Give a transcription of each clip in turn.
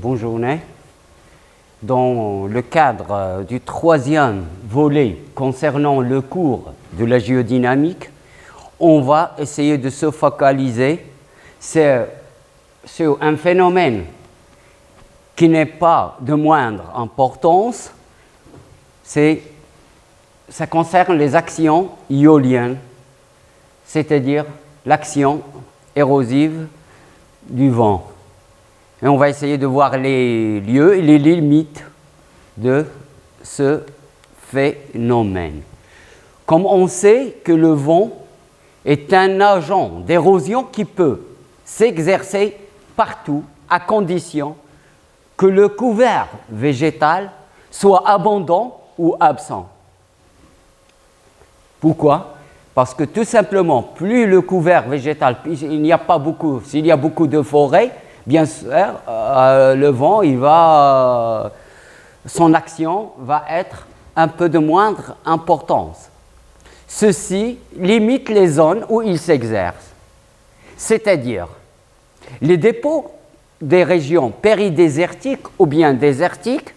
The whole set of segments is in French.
bonne journée. Dans le cadre du troisième volet concernant le cours de la géodynamique, on va essayer de se focaliser sur un phénomène qui n'est pas de moindre importance, ça concerne les actions éoliennes, c'est-à-dire l'action érosive du vent. Et on va essayer de voir les lieux et les limites de ce phénomène. Comme on sait que le vent est un agent d'érosion qui peut s'exercer partout à condition que le couvert végétal soit abondant ou absent. Pourquoi ? Parce que tout simplement, plus le couvert végétal, s'il y a beaucoup de forêts, bien sûr, le vent, son action va être un peu de moindre importance. Ceci limite les zones où il s'exerce. C'est-à-dire, les dépôts des régions péridésertiques ou bien désertiques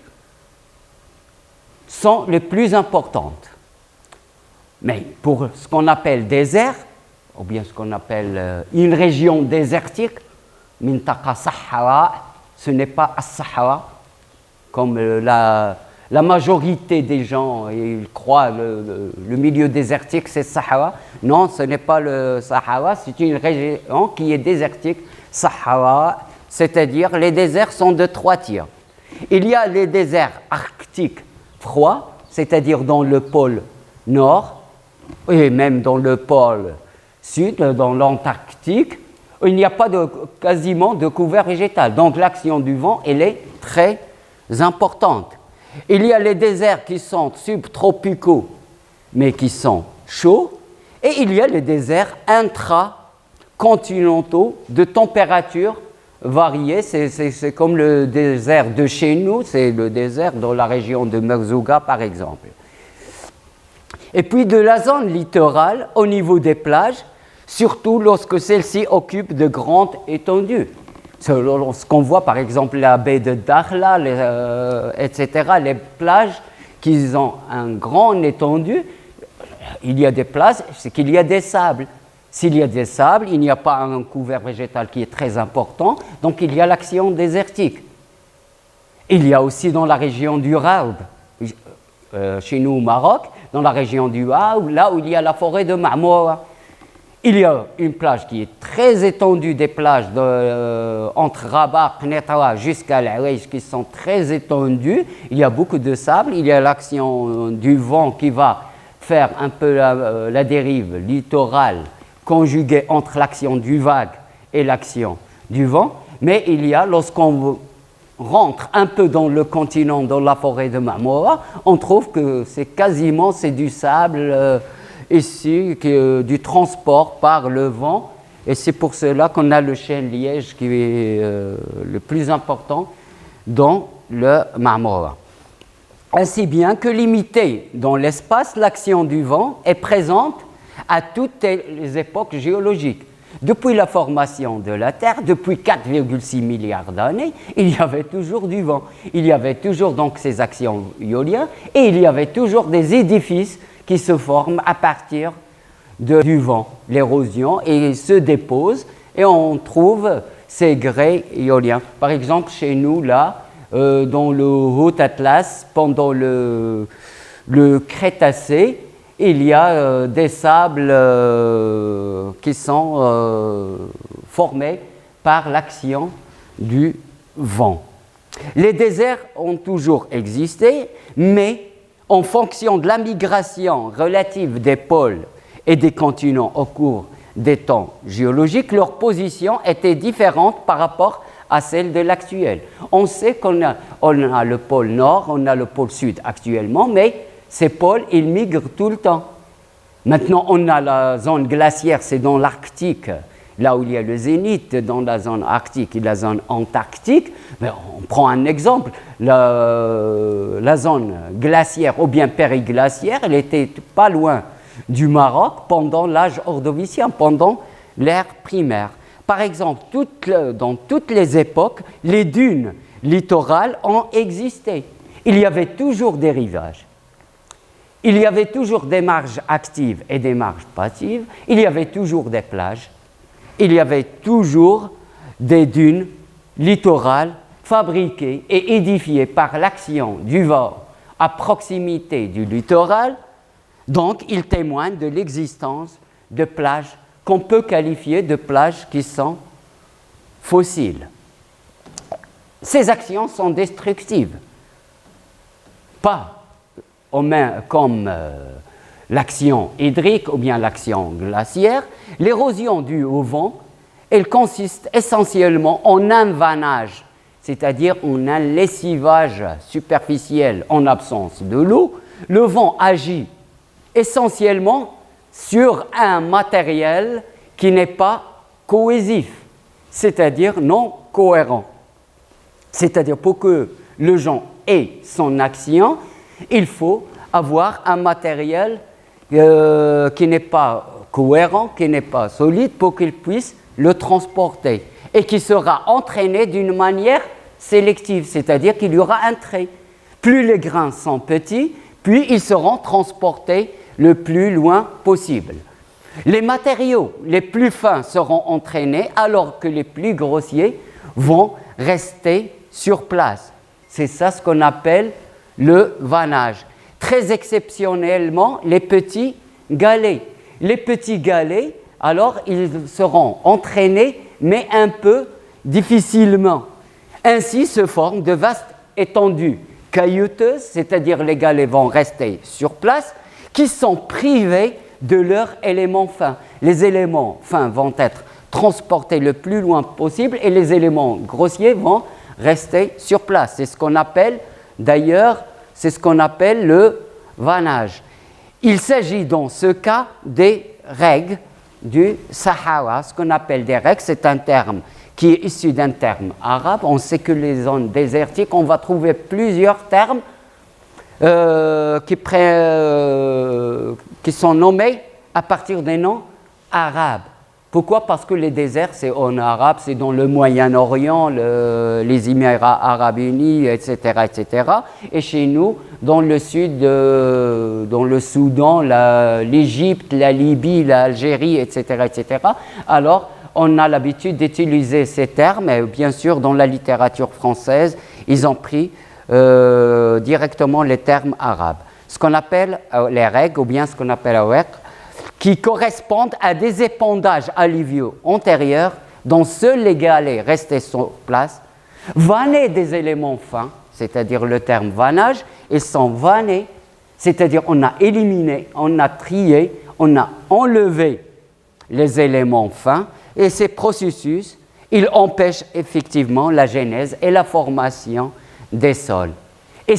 sont les plus importantes. Mais pour ce qu'on appelle désert, ou bien ce qu'on appelle une région désertique, Mintaqa Sahara, ce n'est pas As-Sahara, comme la majorité des gens ils croient le milieu désertique c'est Sahara. Non, ce n'est pas le Sahara, c'est une région qui est désertique, Sahara, c'est-à-dire les déserts sont de 3 tiers. Il y a les déserts arctiques froids, c'est-à-dire dans le pôle nord, et même dans le pôle sud, dans l'Antarctique, il n'y a pas quasiment de couvert végétal. Donc l'action du vent, elle est très importante. Il y a les déserts qui sont subtropicaux, mais qui sont chauds, et il y a les déserts intracontinentaux de température variée. C'est comme le désert de chez nous, c'est le désert dans la région de Merzouga, par exemple. Et puis de la zone littorale, au niveau des plages, surtout lorsque celles-ci occupent de grandes étendues. Ce qu'on voit par exemple la baie de Dakhla, etc., les plages qui ont un grand étendue, il y a des plages, c'est qu'il y a des sables. S'il y a des sables, il n'y a pas un couvert végétal qui est très important, donc il y a l'action désertique. Il y a aussi dans la région du Raoub, chez nous au Maroc, dans la région du Raoub, là où il y a la forêt de Marmora. Il y a une plage qui est très étendue, des plages entre Rabat, Qnitra jusqu'à l'Aouej qui sont très étendues. Il y a beaucoup de sable, il y a l'action du vent qui va faire un peu la dérive littorale conjuguée entre l'action du vague et l'action du vent. Mais il y a, lorsqu'on rentre un peu dans le continent, dans la forêt de Marmora, on trouve que c'est du sable ici, du transport par le vent, et c'est pour cela qu'on a le chêne liège qui est le plus important dans le Marmora. Ainsi bien que limitée dans l'espace, l'action du vent est présente à toutes les époques géologiques. Depuis la formation de la Terre, depuis 4,6 milliards d'années, il y avait toujours du vent. Il y avait toujours donc ces actions éoliennes et il y avait toujours des édifices qui se forment à partir du vent, l'érosion, et se déposent et on trouve ces grès éoliens. Par exemple, chez nous, là, dans le Haut-Atlas, pendant le Crétacé, il y a des sables qui sont formés par l'action du vent. Les déserts ont toujours existé, mais en fonction de la migration relative des pôles et des continents au cours des temps géologiques, leur position était différente par rapport à celle de l'actuel. On sait qu'on a le pôle nord, on a le pôle sud actuellement, mais ces pôles, ils migrent tout le temps. Maintenant, on a la zone glaciaire, c'est dans l'Arctique, là où il y a le zénith, dans la zone arctique et la zone antarctique. Mais on prend un exemple, la zone glaciaire ou bien périglaciaire, elle était pas loin du Maroc pendant l'âge ordovicien, pendant l'ère primaire. Par exemple, dans toutes les époques, les dunes littorales ont existé. Il y avait toujours des rivages. Il y avait toujours des marges actives et des marges passives. Il y avait toujours des plages. Il y avait toujours des dunes littorales fabriquées et édifiées par l'action du vent à proximité du littoral. Donc, ils témoignent de l'existence de plages qu'on peut qualifier de plages qui sont fossiles. Ces actions sont destructives, pas comme l'action hydrique ou bien l'action glaciaire. L'érosion due au vent, elle consiste essentiellement en un vannage, c'est-à-dire en un lessivage superficiel en absence de l'eau. Le vent agit essentiellement sur un matériel qui n'est pas cohésif, c'est-à-dire non cohérent. C'est-à-dire pour que le vent ait son action, il faut avoir un matériel qui n'est pas cohérent, qui n'est pas solide pour qu'il puisse le transporter et qui sera entraîné d'une manière sélective, c'est-à-dire qu'il y aura un trait. Plus les grains sont petits, puis ils seront transportés le plus loin possible. Les matériaux les plus fins seront entraînés alors que les plus grossiers vont rester sur place. C'est ça ce qu'on appelle le vannage. Très exceptionnellement, les petits galets. Les petits galets, alors, ils seront entraînés, mais un peu difficilement. Ainsi se forment de vastes étendues caillouteuses, c'est-à-dire les galets vont rester sur place, qui sont privés de leurs éléments fins. Les éléments fins vont être transportés le plus loin possible et les éléments grossiers vont rester sur place. C'est ce qu'on appelle, d'ailleurs, le vannage. Il s'agit dans ce cas des règles du Sahara, ce qu'on appelle des règles, c'est un terme qui est issu d'un terme arabe. On sait que les zones désertiques, on va trouver plusieurs termes qui sont nommés à partir des noms arabes. Pourquoi? Parce que les déserts, c'est en arabe, c'est dans le Moyen-Orient, les Émirats arabes unis, etc., etc. Et chez nous, dans le sud, dans le Soudan, l'Égypte, la Libye, l'Algérie, etc., etc. Alors, on a l'habitude d'utiliser ces termes, et bien sûr, dans la littérature française, ils ont pris directement les termes arabes. Ce qu'on appelle les règles, ou bien ce qu'on appelle les règles, qui correspondent à des épandages alluviaux antérieurs dont seuls les galets restés sur place, vannés des éléments fins, c'est-à-dire le terme vannage, et sont vannés, c'est-à-dire on a éliminé, on a trié, on a enlevé les éléments fins, et ces processus, ils empêchent effectivement la genèse et la formation des sols. Et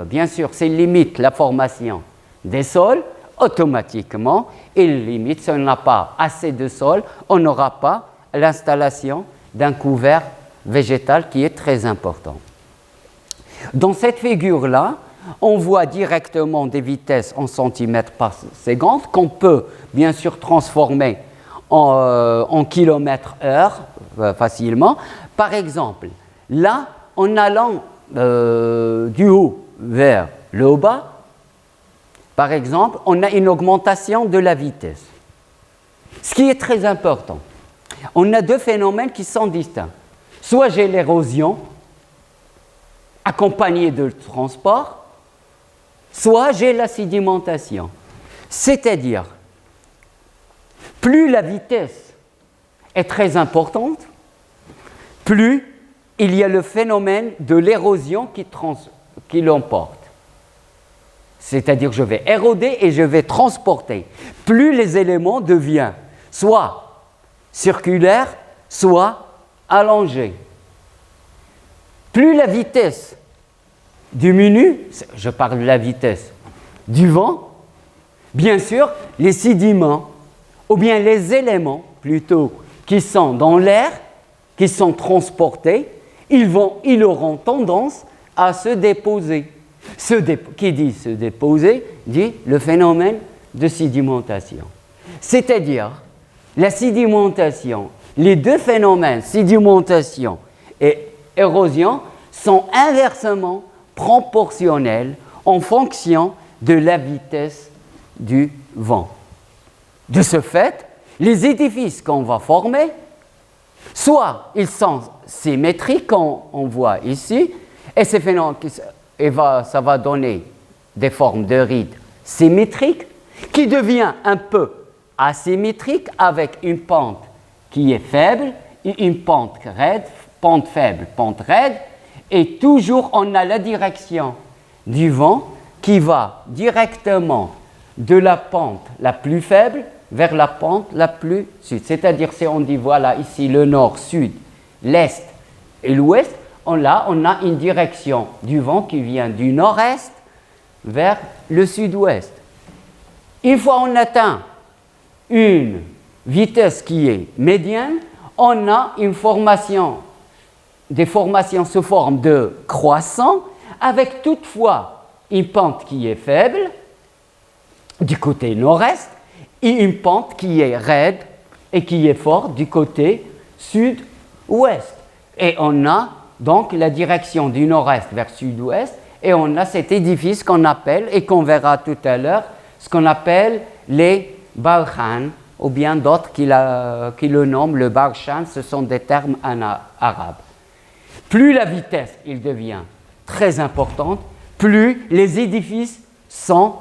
bien sûr, s'ils limitent la formation des sols, automatiquement, il limite, si on n'a pas assez de sol, on n'aura pas l'installation d'un couvert végétal qui est très important. Dans cette figure-là, on voit directement des vitesses en centimètres par seconde qu'on peut bien sûr transformer en kilomètres-heure facilement. Par exemple, là, en allant du haut vers le bas, par exemple, on a une augmentation de la vitesse. Ce qui est très important. On a deux phénomènes qui sont distincts. Soit j'ai l'érosion accompagnée de transport, soit j'ai la sédimentation. C'est-à-dire, plus la vitesse est très importante, plus il y a le phénomène de l'érosion qui l'emporte. C'est-à-dire que je vais éroder et je vais transporter. Plus les éléments deviennent soit circulaires, soit allongés. Plus la vitesse diminue, je parle de la vitesse du vent, bien sûr, les sédiments, ou bien les éléments plutôt, qui sont dans l'air, qui sont transportés, ils auront tendance à se déposer. Qui dit se déposer, dit le phénomène de sédimentation. C'est-à-dire, la sédimentation, les deux phénomènes, sédimentation et érosion, sont inversement proportionnels en fonction de la vitesse du vent. De ce fait, les édifices qu'on va former, soit ils sont symétriques, comme on voit ici, et ces phénomènes, ça va donner des formes de rides symétriques, qui devient un peu asymétrique avec une pente qui est faible et une pente raide, pente faible, pente raide, et toujours on a la direction du vent qui va directement de la pente la plus faible vers la pente la plus sud. C'est-à-dire si on dit voilà ici le nord, sud, l'est et l'ouest, on a une direction du vent qui vient du nord-est vers le sud-ouest. Une fois on atteint une vitesse qui est médiane, on a des formations sous forme de croissant, avec toutefois une pente qui est faible du côté nord-est et une pente qui est raide et qui est forte du côté sud-ouest. Et on a donc la direction du nord-est vers sud-ouest, et on a cet édifice qu'on appelle, et qu'on verra tout à l'heure, ce qu'on appelle les Balkhan, ou bien d'autres qui le nomment le Barshan, ce sont des termes en arabe. Plus la vitesse il devient très importante, plus les édifices sont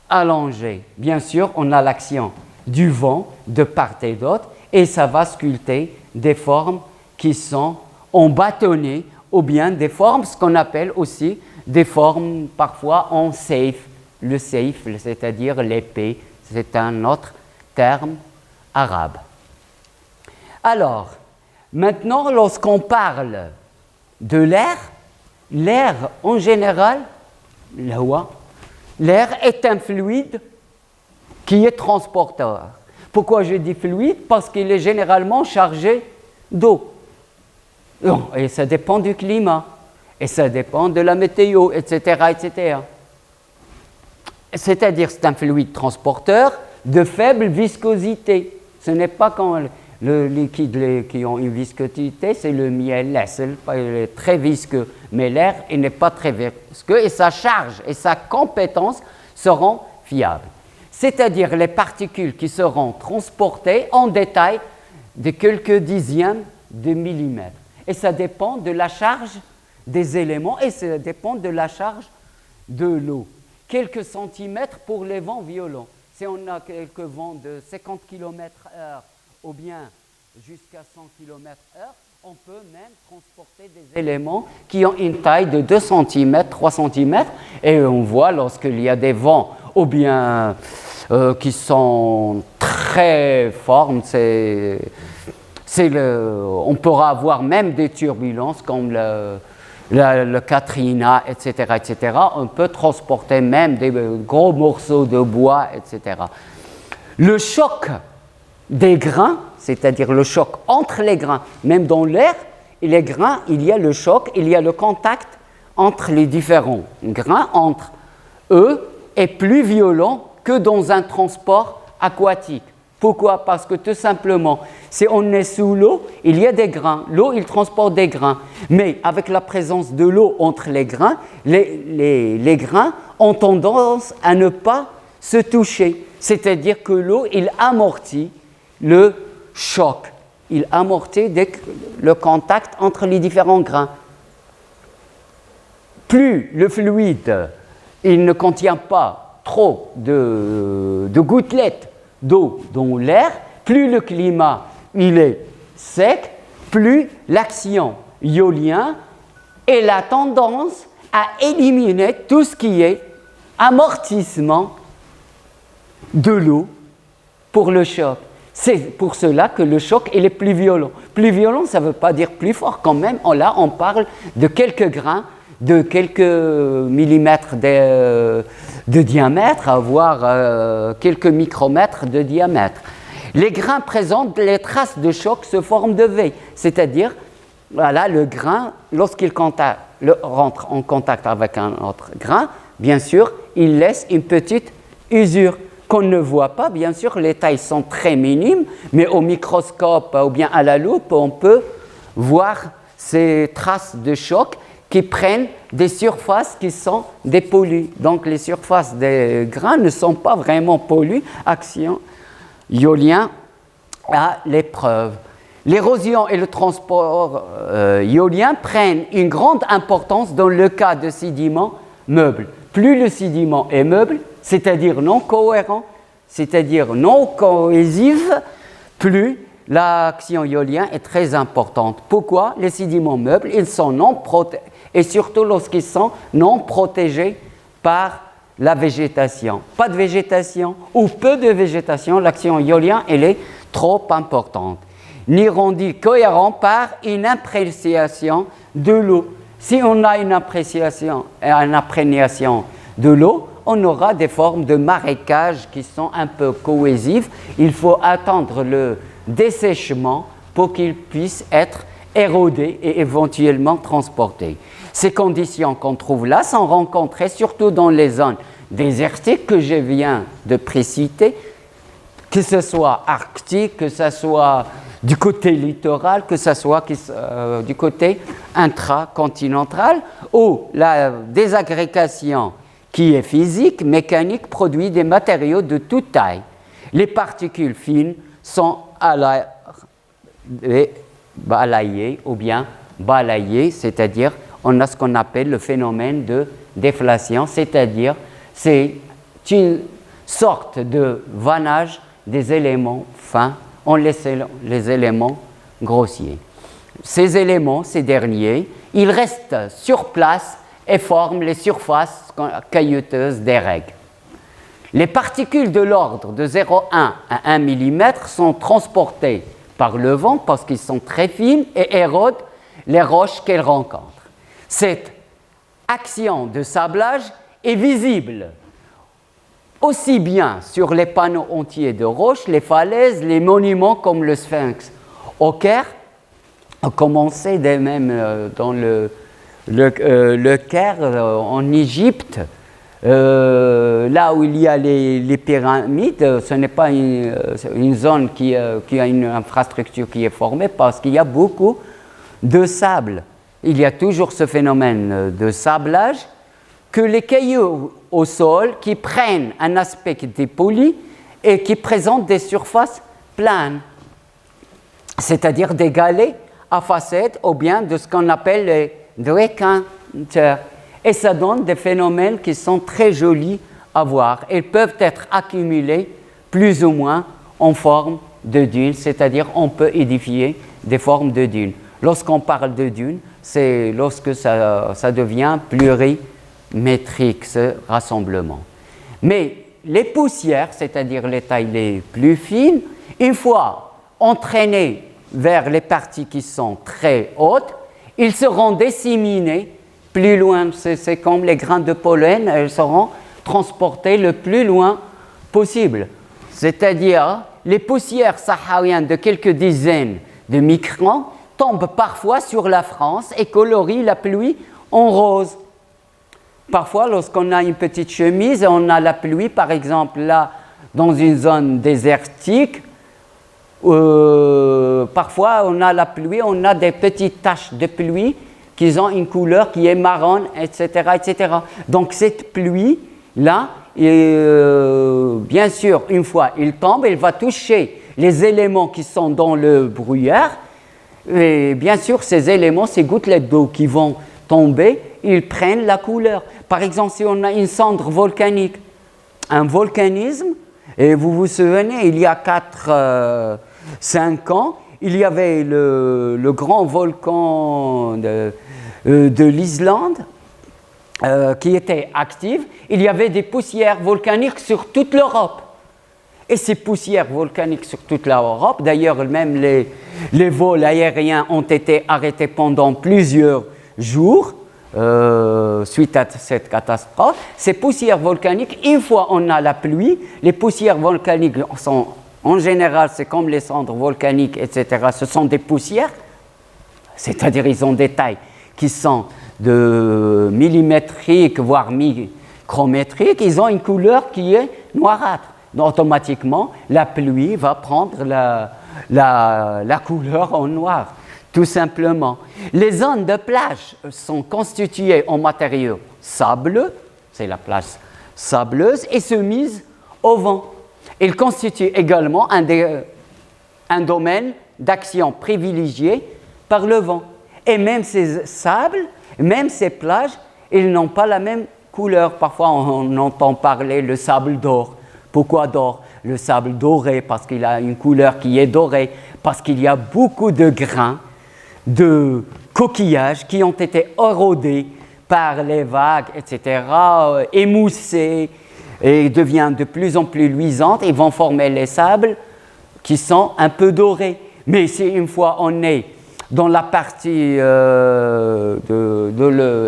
allongés. Bien sûr, on a l'action du vent de part et d'autre, et ça va sculpter des formes qui sont en bâtonnet, ou bien des formes, ce qu'on appelle aussi des formes parfois en saif. Le saif, c'est-à-dire l'épée, c'est un autre terme arabe. Alors, maintenant, lorsqu'on parle de l'air, l'air en général, l'air est un fluide qui est transporteur. Pourquoi je dis fluide? Parce qu'il est généralement chargé d'eau. Et ça dépend du climat, et ça dépend de la météo, etc., etc. C'est-à-dire c'est un fluide transporteur de faible viscosité. Ce n'est pas quand le liquide qui ont une viscosité, c'est le miel, il est très visqueux, mais l'air il n'est pas très visqueux, et sa charge et sa compétence seront fiables. C'est-à-dire les particules qui seront transportées en détail de quelques dixièmes de millimètre. Et ça dépend de la charge des éléments, et ça dépend de la charge de l'eau. Quelques centimètres pour les vents violents. Si on a quelques vents de 50 km/h ou bien jusqu'à 100 km/h, on peut même transporter des éléments qui ont une taille de 2 cm, 3 cm, et on voit lorsqu'il y a des vents ou bien qui sont très forts, on pourra avoir même des turbulences comme le Katrina, etc., etc. On peut transporter même des gros morceaux de bois, etc. Le choc des grains, c'est-à-dire le choc entre les grains, même dans l'air et les grains, il y a le choc, il y a le contact entre les différents grains, entre eux, est plus violent que dans un transport aquatique. Pourquoi? Parce que tout simplement, si on est sous l'eau, il y a des grains. L'eau, il transporte des grains. Mais avec la présence de l'eau entre les grains, les grains ont tendance à ne pas se toucher. C'est-à-dire que l'eau, il amortit le choc. Il amortit le contact entre les différents grains. Plus le fluide, il ne contient pas trop de gouttelettes d'eau dans l'air, plus le climat il est sec, plus l'action ionienne et la tendance à éliminer tout ce qui est amortissement de l'eau pour le choc. C'est pour cela que le choc il est plus violent. Plus violent, ça ne veut pas dire plus fort quand même. Là, on parle de quelques grains, de quelques millimètres de diamètre, voire quelques micromètres de diamètre. Les grains présentent les traces de choc sous forme de V, c'est-à-dire, voilà, le grain, lorsqu'il rentre en contact avec un autre grain, bien sûr, il laisse une petite usure qu'on ne voit pas. Bien sûr, les tailles sont très minimes, mais au microscope ou bien à la loupe, on peut voir ces traces de choc qui prennent des surfaces qui sont dépollues. Donc les surfaces des grains ne sont pas vraiment polluées. Action iolien à l'épreuve. L'érosion et le transport iolien prennent une grande importance dans le cas de sédiments meubles. Plus le sédiment est meuble, c'est-à-dire non cohérent, c'est-à-dire non cohésif, plus l'action iolienne est très importante. Pourquoi? Les sédiments meubles, ils sont non protégés, et surtout lorsqu'ils sont non protégés par la végétation. Pas de végétation ou peu de végétation, l'action iolienne, elle est trop importante. Ni rendu cohérent par une imprégnation de l'eau. Si on a une imprégnation de l'eau, on aura des formes de marécages qui sont un peu cohésives. Il faut attendre le dessèchement pour qu'ils puissent être érodés et éventuellement transportés. Ces conditions qu'on trouve là sont rencontrées surtout dans les zones désertiques que je viens de préciter, que ce soit arctique, que ce soit du côté littoral, que ce soit du côté intracontinental, où la désagrégation qui est physique, mécanique, produit des matériaux de toute taille. Les particules fines sont balayées ou bien balayées, c'est-à-dire on a ce qu'on appelle le phénomène de déflation, c'est-à-dire c'est une sorte de vannage des éléments fins en laissant les éléments grossiers. Ces éléments, ces derniers, ils restent sur place et forment les surfaces caillouteuses des règles. Les particules de l'ordre de 0,1 à 1 mm sont transportées par le vent parce qu'ils sont très fines et érodent les roches qu'elles rencontrent. Cette action de sablage est visible aussi bien sur les panneaux entiers de roches, les falaises, les monuments comme le Sphinx au Caire, a commencé dès même dans le Caire en Égypte, là où il y a les pyramides. Ce n'est pas une zone qui a une infrastructure qui est formée parce qu'il y a beaucoup de sable. Il y a toujours ce phénomène de sablage que les cailloux au sol qui prennent un aspect dépoli et qui présentent des surfaces planes, c'est-à-dire des galets à facettes ou bien de ce qu'on appelle les décanteurs. Et ça donne des phénomènes qui sont très jolis à voir. Ils peuvent être accumulés plus ou moins en forme de dunes, c'est-à-dire on peut édifier des formes de dunes. Lorsqu'on parle de dunes, c'est lorsque ça devient plurimétrique, ce rassemblement. Mais les poussières, c'est-à-dire les tailles les plus fines, une fois entraînées vers les parties qui sont très hautes, ils seront disséminés plus loin. C'est comme les grains de pollen, elles seront transportées le plus loin possible. C'est-à-dire, les poussières sahariennes de quelques dizaines de microns tombent parfois sur la France et colorient la pluie en rose. Parfois, lorsqu'on a une petite chemise, on a la pluie, par exemple, là, dans une zone désertique, parfois on a la pluie, on a des petites taches de pluie qui ont une couleur qui est marron, etc., etc. Donc cette pluie-là, bien sûr, une fois il tombe, elle va toucher les éléments qui sont dans le brouillard. Et bien sûr, ces éléments, ces gouttelettes d'eau qui vont tomber, ils prennent la couleur. Par exemple, si on a une cendre volcanique, un volcanisme, et vous vous souvenez, il y a 5 ans, il y avait le grand volcan de l'Islande qui était actif. Il y avait des poussières volcaniques sur toute l'Europe. Et ces poussières volcaniques sur toute l'Europe, d'ailleurs même les vols aériens ont été arrêtés pendant plusieurs jours suite à cette catastrophe. Ces poussières volcaniques, une fois on a la pluie, les poussières volcaniques sont, en général, c'est comme les cendres volcaniques, etc. Ce sont des poussières, c'est-à-dire ils ont des tailles qui sont de millimétriques, voire micrométriques. Ils ont une couleur qui est noirâtre. Donc, automatiquement, la pluie va prendre la couleur en noir. tout simplement. Les zones de plage sont constituées en matériaux sableux, c'est la plage sableuse, et soumise au vent. Ils constituent également un domaine d'action privilégié par le vent. Et même ces sables, même ces plages, ils n'ont pas la même couleur. Parfois, on entend parler le sable d'or. Pourquoi d'or? Le sable doré, parce qu'il a une couleur qui est dorée, parce qu'il y a beaucoup de grains, de coquillages qui ont été érodés par les vagues, etc., émoussés, et deviennent de plus en plus luisantes et vont former les sables qui sont un peu dorés. Mais si une fois on est dans la partie de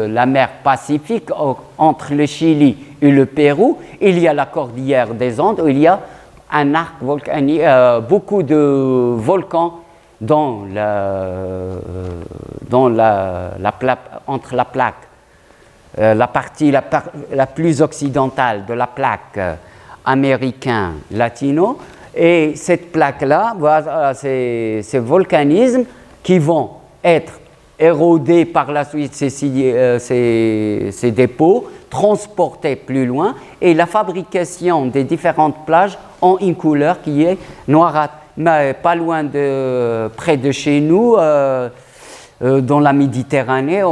la mer Pacifique, entre le Chili et le Pérou, il y a la cordillère des Andes, où il y a un arc volcanique, beaucoup de volcans entre la plaque, la partie la plus occidentale de la plaque américain latino, et cette plaque-là, voilà, ces volcanismes qui vont être érodés par la suite, ces dépôts, transportés plus loin, et la fabrication des différentes plages ont une couleur qui est noirâtre. Mais pas loin près de chez nous, dans la Méditerranée,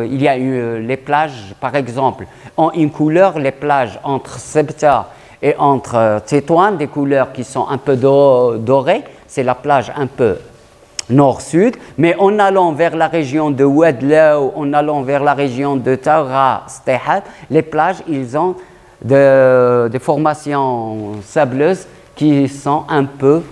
il y a eu les plages, par exemple, ont une couleur, les plages entre Ceuta et entre Tétouan, des couleurs qui sont un peu dorées, c'est la plage un peu nord-sud, mais en allant vers la région de Ouadlaou, en allant vers la région de Taura, Stehat, les plages, ils ont des formations sableuses qui sont un peu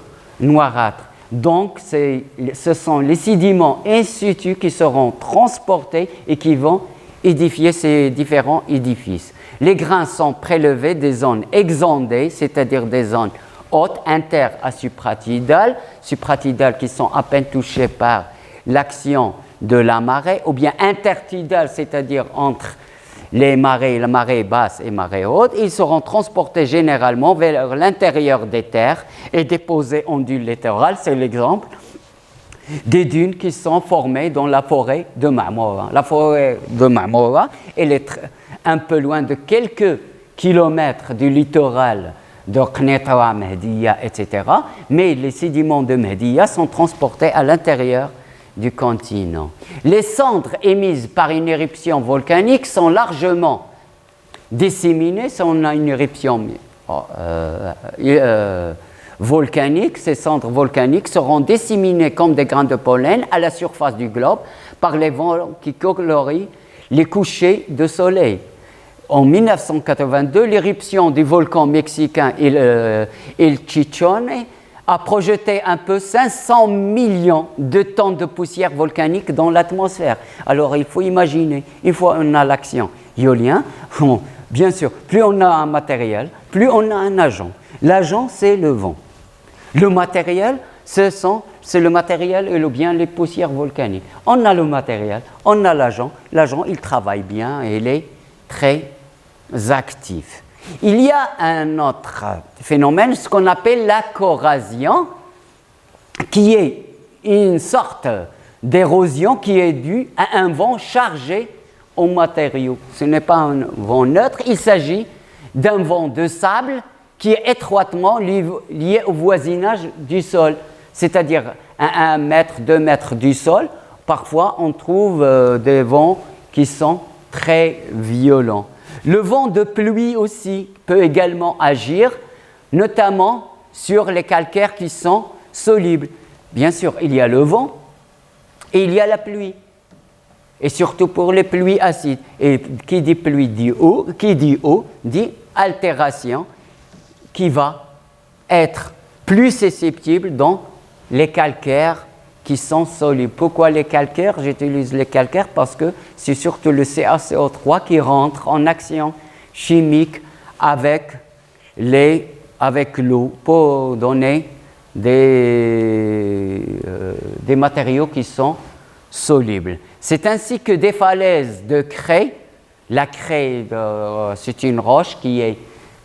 noirâtres. Donc, ce sont les sédiments in situ qui seront transportés et qui vont édifier ces différents édifices. Les grains sont prélevés des zones exondées, c'est-à-dire des zones hautes, inter- à supratidales qui sont à peine touchées par l'action de la marée, ou bien intertidales, c'est-à-dire entre les marées, la marée basse et marée haute. Ils seront transportés généralement vers l'intérieur des terres et déposés en dune littorale. C'est l'exemple des dunes qui sont formées dans la forêt de Marmora. La forêt de Marmora, elle est un peu loin de quelques kilomètres du littoral de Qnitra, Mehdiya, etc. Mais les sédiments de Mehdiya sont transportés à l'intérieur du continent. Les cendres émises par une éruption volcanique sont largement disséminées. Si on a une éruption volcanique, ces cendres volcaniques seront disséminées comme des grains de pollen à la surface du globe par les vents qui colorient les couchers de soleil. En 1982, l'éruption du volcan mexicain El Chichone a projeté un peu 500 millions de tonnes de poussière volcanique dans l'atmosphère. Alors, il faut imaginer, une fois on a l'action éolienne, bien sûr, plus on a un matériel, plus on a un agent. L'agent, c'est le vent. Le matériel, c'est le matériel et bien les poussières volcaniques. On a le matériel, on a l'agent. L'agent, il travaille bien et il est très actif. Il y a un autre phénomène, ce qu'on appelle la corrosion, qui est une sorte d'érosion qui est due à un vent chargé en matériaux. Ce n'est pas un vent neutre, il s'agit d'un vent de sable qui est étroitement lié au voisinage du sol, c'est-à-dire à 1 mètre, 2 mètres du sol. Parfois, on trouve des vents qui sont très violents. Le vent de pluie aussi peut également agir, notamment sur les calcaires qui sont solubles. Bien sûr, il y a le vent et il y a la pluie. Et surtout pour les pluies acides. Et qui dit pluie dit eau, qui dit eau dit altération qui va être plus susceptible dans les calcaires qui sont solubles. Pourquoi les calcaires? J'utilise les calcaires parce que c'est surtout le CaCO3 qui rentre en action chimique avec l'eau pour donner des matériaux qui sont solubles. C'est ainsi que des falaises de craie, la craie c'est une roche qui est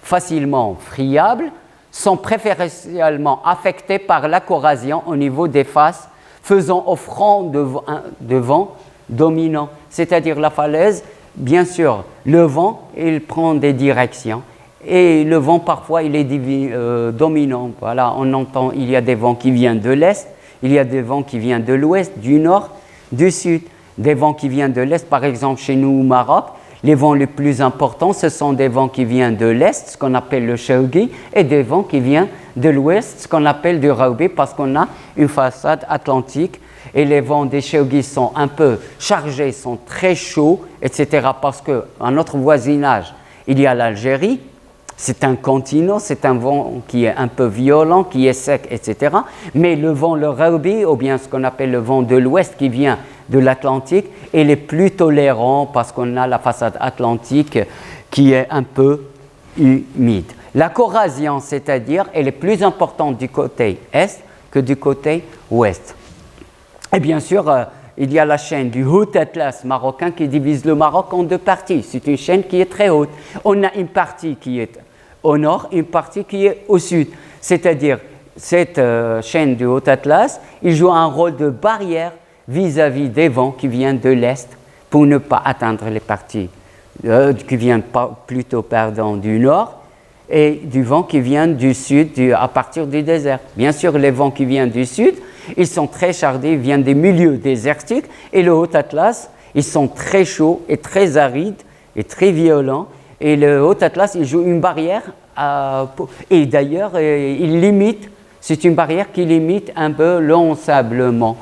facilement friable, sont préférentiellement affectées par la corrosion au niveau des faces faisant offrande de vent dominant. C'est-à-dire la falaise, bien sûr, le vent, il prend des directions. Et le vent, parfois, il est dominant. Voilà, on entend, il y a des vents qui viennent de l'est, il y a des vents qui viennent de l'ouest, du nord, du sud. Des vents qui viennent de l'est, par exemple, chez nous au Maroc, les vents les plus importants, ce sont des vents qui viennent de l'est, ce qu'on appelle le Chawgi, et des vents qui viennent de l'ouest, ce qu'on appelle du Raoubi, parce qu'on a une façade atlantique. Et les vents des Chawgi sont un peu chargés, sont très chauds, etc. Parce qu'à notre voisinage, il y a l'Algérie. C'est un continent, c'est un vent qui est un peu violent, qui est sec, etc. Mais le vent, le Raoubi, ou bien ce qu'on appelle le vent de l'ouest qui vient de l'Atlantique, il est plus tolérant parce qu'on a la façade atlantique qui est un peu humide. La corrosion, c'est-à-dire, elle est plus importante du côté est que du côté ouest. Et bien sûr, il y a la chaîne du Haut Atlas marocain qui divise le Maroc en deux parties. C'est une chaîne qui est très haute. On a une partie qui est au nord, une partie qui est au sud. C'est-à-dire, cette chaîne du Haut Atlas, il joue un rôle de barrière vis-à-vis des vents qui viennent de l'est pour ne pas atteindre les parties qui viennent plutôt du nord et du vent qui vient du sud à partir du désert. Bien sûr, les vents qui viennent du sud, ils sont très chargés, ils viennent des milieux désertiques et le Haut Atlas, ils sont très chauds et très arides et très violents. Et le Haut Atlas, il joue une barrière et d'ailleurs, il limite, c'est une barrière qui limite un peu l'ensablement.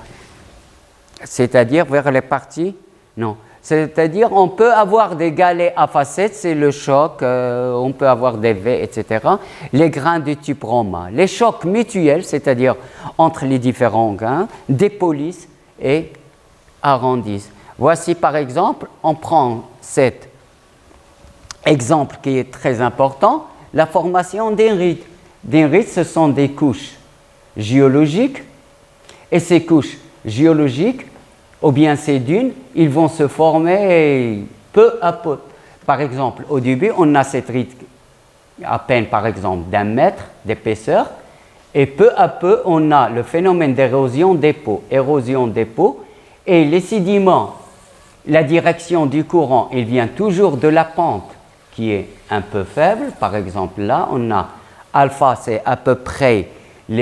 C'est-à-dire vers les parties, non. C'est-à-dire on peut avoir des galets à facettes, c'est le choc, on peut avoir des V, etc. Les grains de type Roma. Les chocs mutuels, c'est-à-dire entre les différents grains, dépolissent et arrondissent. Voici par exemple, on prend cet exemple qui est très important, la formation des rides. Des rides, ce sont des couches géologiques et ces couches géologiques, ou bien ces dunes, ils vont se former peu à peu. Par exemple, au début, on a cette ride à peine, par exemple, d'1 mètre d'épaisseur, et peu à peu, on a le phénomène d'érosion des peaux. Érosion des peaux, et les sédiments, la direction du courant, il vient toujours de la pente qui est un peu faible. Par exemple, là, on a alpha, c'est à peu près ça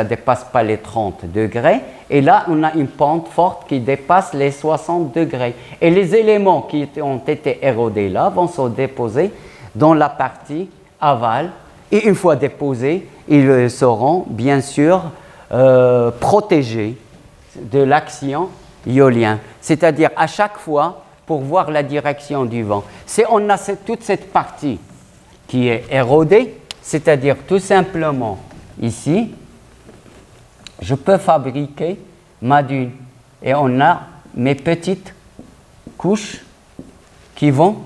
ne dépasse pas les 30 degrés. Et là, on a une pente forte qui dépasse les 60 degrés. Et les éléments qui ont été érodés là vont se déposer dans la partie aval. Et une fois déposés, ils seront bien sûr protégés de l'action éolienne. C'est-à-dire à chaque fois, pour voir la direction du vent, on a toute cette partie qui est érodée, c'est-à-dire tout simplement ici, je peux fabriquer ma dune et on a mes petites couches qui vont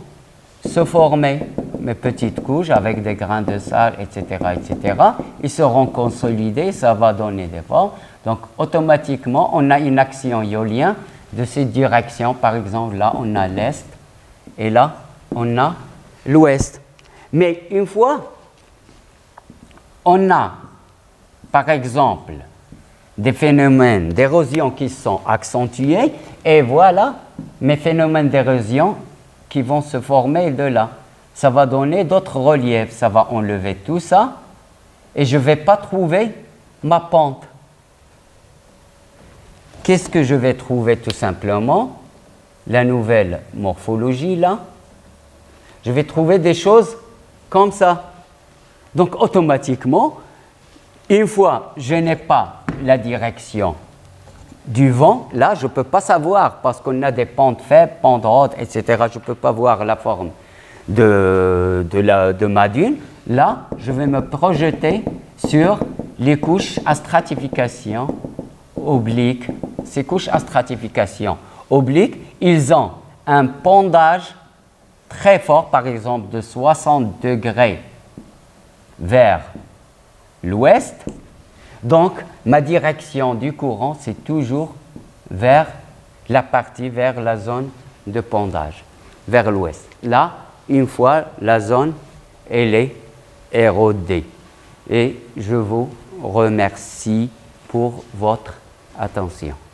se former, mes petites couches avec des grains de sable, etc., etc. Ils seront consolidés, ça va donner des formes. Donc automatiquement, on a une action éolienne de cette direction. Par exemple, là, on a l'est et là, on a l'ouest. Mais une fois, on a, par exemple, des phénomènes d'érosion qui sont accentués, et voilà mes phénomènes d'érosion qui vont se former de là. Ça va donner d'autres reliefs, ça va enlever tout ça, et je ne vais pas trouver ma pente. Qu'est-ce que je vais trouver tout simplement? La nouvelle morphologie là. Je vais trouver des choses comme ça. Donc automatiquement, une fois je n'ai pas la direction du vent, là je ne peux pas savoir parce qu'on a des pentes faibles, pentes hautes, etc. Je ne peux pas voir la forme de ma dune. Là, je vais me projeter sur les couches à stratification oblique. Ces couches à stratification oblique, ils ont un pendage très fort, par exemple de 60 degrés vers l'ouest. Donc, ma direction du courant, c'est toujours vers la zone de pendage, vers l'ouest. Là, une fois la zone, elle est érodée. Et je vous remercie pour votre Attention.